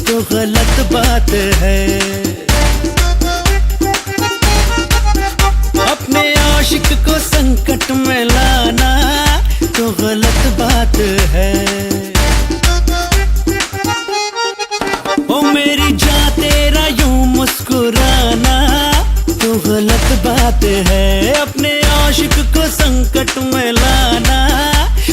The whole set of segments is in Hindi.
तो गलत बात है। अपने आशिक को संकट में लाना तो गलत बात है। ओ मेरी जान तेरा यूं मुस्कुराना तो गलत बात है। अपने आशिक को संकट में लाना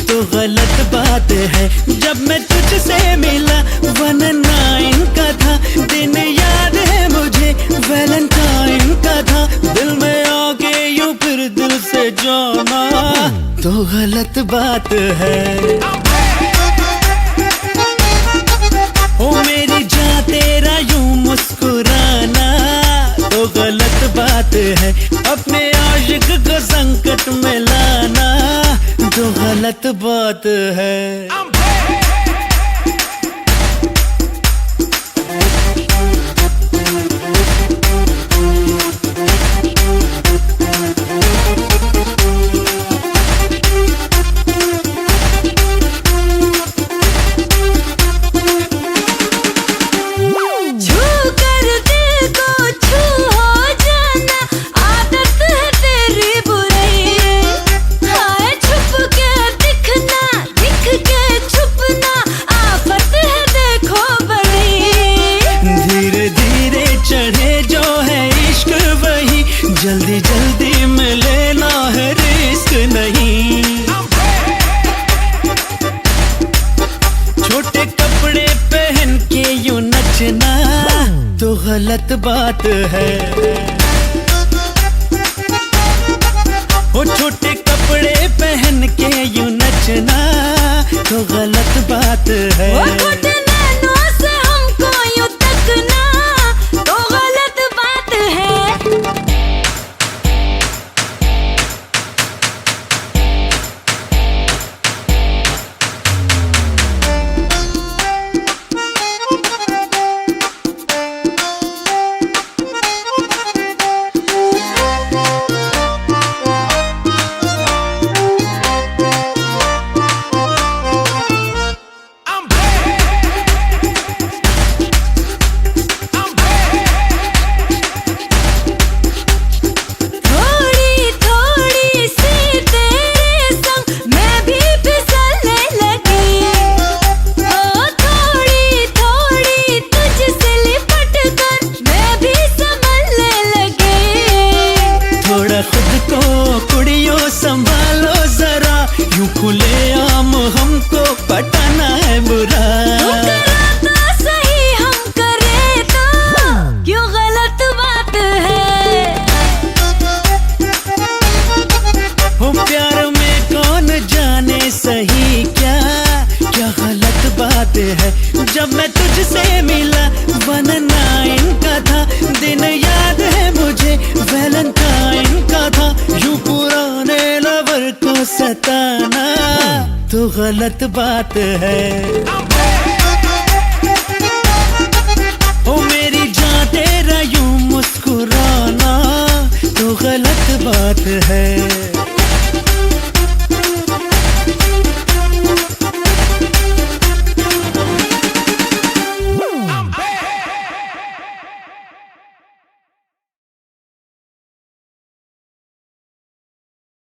तो गलत बात है। जब मैं तुझसे मिला 19 का था, दिन याद है मुझे वैलेंटाइन का था। दिल में आके यूं फिर दिल से जाना तो गलत बात है। ओ मेरी जान तेरा यूं मुस्कुराना तो गलत बात है। अपने आशिक को संकट में लाना तो गलत बात है। जल्दी जल्दी में लेना है, रिस्क नहीं। छोटे कपड़े पहन के यूं नचना तो गलत बात है। ओ छोटे कपड़े पहन के यूं नचना तो गलत बात है। संभालो जरा, यूं खुले आम हमको पटाना है बुरा। तो सही हम करें तो क्यों गलत बात है। हो प्यार में कौन जाने सही क्या क्या गलत बात है। जब मैं तुझसे मिला 19 का था, दिन याद है मुझे वैलेंटाइन का था। यूं पुराने लवर को सताना तो गलत बात है। ओ मेरी जान तेरा यूं मुस्कुराना तो गलत बात है।